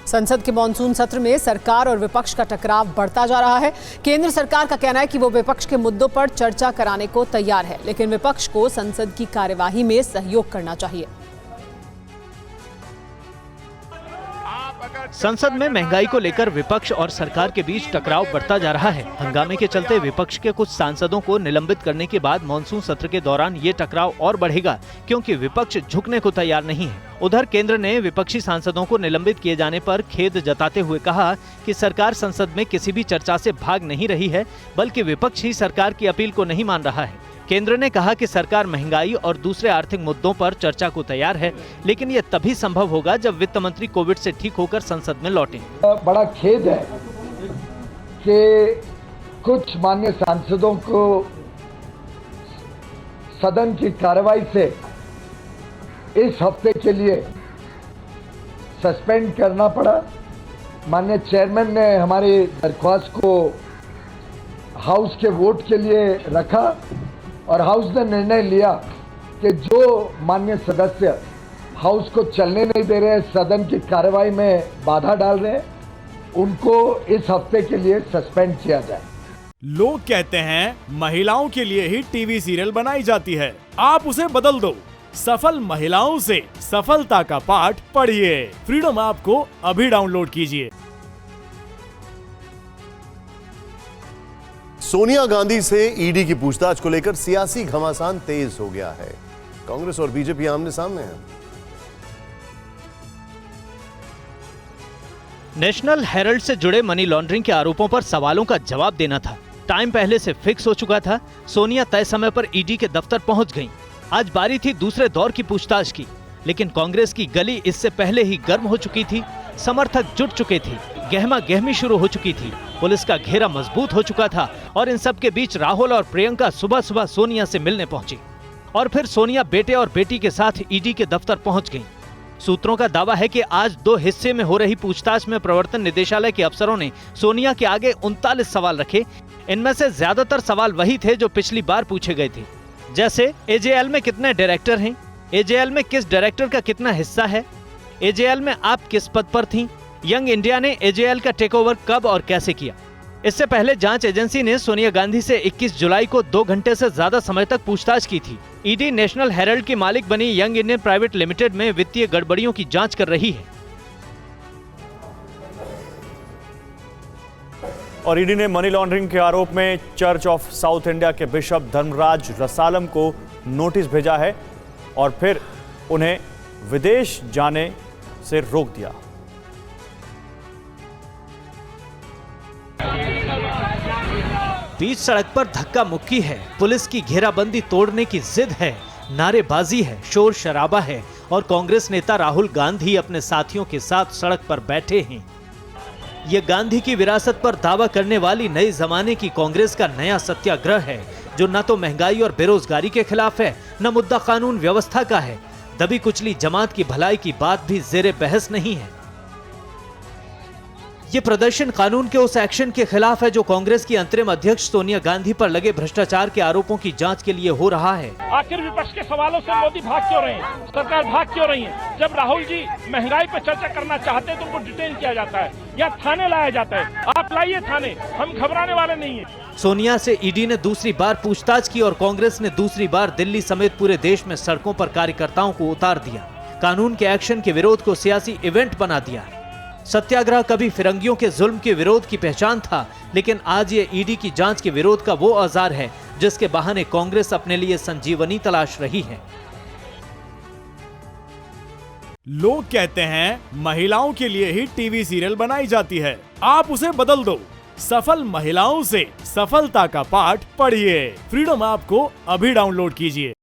संसद के मॉनसून सत्र में सरकार और विपक्ष का टकराव बढ़ता जा रहा है। केंद्र सरकार का कहना है कि वो विपक्ष के मुद्दों पर चर्चा कराने को तैयार है, लेकिन विपक्ष को संसद की कार्यवाही में सहयोग करना चाहिए। संसद में महंगाई को लेकर विपक्ष और सरकार के बीच टकराव बढ़ता जा रहा है। हंगामे के चलते विपक्ष के कुछ सांसदों को निलंबित करने के बाद मॉनसून सत्र के दौरान ये टकराव और बढ़ेगा, क्योंकि विपक्ष झुकने को तैयार नहीं है। उधर केंद्र ने विपक्षी सांसदों को निलंबित किए जाने पर खेद जताते हुए कहा कि सरकार संसद में किसी भी चर्चा से भाग नहीं रही है, बल्कि विपक्ष ही सरकार की अपील को नहीं मान रहा है। केंद्र ने कहा कि सरकार महंगाई और दूसरे आर्थिक मुद्दों पर चर्चा को तैयार है, लेकिन ये तभी संभव होगा जब वित्त मंत्री कोविड से ठीक होकर संसद में लौटें। बड़ा खेद है कि कुछ माननीय सांसदों को सदन की कार्रवाई से इस हफ्ते के लिए सस्पेंड करना पड़ा। माननीय चेयरमैन ने हमारी दरख्वास्त को हाउस के वोट के लिए रखा और हाउस ने निर्णय लिया कि जो माननीय सदस्य हाउस को चलने नहीं दे रहे हैं, सदन की कार्रवाई में बाधा डाल रहे हैं, उनको इस हफ्ते के लिए सस्पेंड किया जाए। लोग कहते हैं महिलाओं के लिए ही टीवी सीरियल बनाई जाती है, आप उसे बदल दो। सफल महिलाओं से सफलता का पाठ पढ़िए। फ्रीडम ऐप को अभी डाउनलोड कीजिए। सोनिया गांधी से ईडी की पूछताछ को लेकर सियासी घमासान तेज हो गया है। कांग्रेस और बीजेपी आमने सामने हैं। नेशनल हेराल्ड से जुड़े मनी लॉन्ड्रिंग के आरोपों पर सवालों का जवाब देना था। टाइम पहले से फिक्स हो चुका था। सोनिया तय समय पर ईडी के दफ्तर पहुंच गईं। आज बारी थी दूसरे दौर की पूछताछ की, लेकिन कांग्रेस की गली इससे पहले ही गर्म हो चुकी थी। समर्थक जुट चुके थे, गहमा गहमी शुरू हो चुकी थी, पुलिस का घेरा मजबूत हो चुका था और इन सब के बीच राहुल और प्रियंका सुबह सुबह सोनिया से मिलने पहुंची और फिर सोनिया बेटे और बेटी के साथ ईडी के दफ्तर पहुंच गईं। सूत्रों का दावा है कि आज 2 हिस्से में हो रही पूछताछ में प्रवर्तन निदेशालय के अफसरों ने सोनिया के आगे 39 सवाल रखे। इनमें से ज्यादातर सवाल वही थे जो पिछली बार पूछे गए थे, जैसे एजेएल में कितने डायरेक्टर हैं, एजेएल में किस डायरेक्टर का कितना हिस्सा है, एजेएल में आप किस पद पर थीं, यंग इंडिया ने एजेएल का टेकओवर कब और कैसे किया। इससे पहले जांच एजेंसी ने सोनिया गांधी से 21 जुलाई को 2 घंटे से ज्यादा समय तक पूछताछ की थी। ईडी नेशनल हेराल्ड की मालिक बनी यंग इंडियन प्राइवेट लिमिटेड में वित्तीय गड़बड़ियों की जांच कर रही है। और ईडी ने मनी लॉन्ड्रिंग के आरोप में चर्च ऑफ साउथ इंडिया के बिशप धर्मराज रसालम को नोटिस भेजा है और फिर उन्हें विदेश जाने से रोक दिया। बीच सड़क पर धक्का मुक्की है, पुलिस की घेराबंदी तोड़ने की जिद है, नारेबाजी है, शोर शराबा है और कांग्रेस नेता राहुल गांधी अपने साथियों के साथ सड़क पर बैठे हैं। ये गांधी की विरासत पर दावा करने वाली नए जमाने की कांग्रेस का नया सत्याग्रह है, जो न तो महंगाई और बेरोजगारी के खिलाफ है, न मुद्दा कानून व्यवस्था का है। दबी कुचली जमात की भलाई की बात भी जेरे बहस नहीं है। ये प्रदर्शन कानून के उस एक्शन के खिलाफ है जो कांग्रेस की अंतरिम अध्यक्ष सोनिया गांधी पर लगे भ्रष्टाचार के आरोपों की जांच के लिए हो रहा है। आखिर विपक्ष के सवालों से मोदी भाग क्यों रहे हैं, सरकार भाग क्यों रही है? जब राहुल जी महंगाई पर चर्चा करना चाहते हैं तो उनको डिटेन किया जाता है या थाने लाया जाता है। आप लाइए थाने, हम घबराने वाले नहीं है। सोनिया से ईडी ने दूसरी बार पूछताछ की और कांग्रेस ने दूसरी बार दिल्ली समेत पूरे देश में सड़कों पर कार्यकर्ताओं को उतार दिया। कानून के एक्शन के विरोध को सियासी इवेंट बना दिया। सत्याग्रह कभी फिरंगियों के जुल्म के विरोध की पहचान था, लेकिन आज ये ईडी की जांच के विरोध का वो औजार है जिसके बहाने कांग्रेस अपने लिए संजीवनी तलाश रही है। लोग कहते हैं महिलाओं के लिए ही टीवी सीरियल बनाई जाती है, आप उसे बदल दो। सफल महिलाओं से सफलता का पाठ पढ़िए। फ्रीडम ऐप को अभी डाउनलोड कीजिए।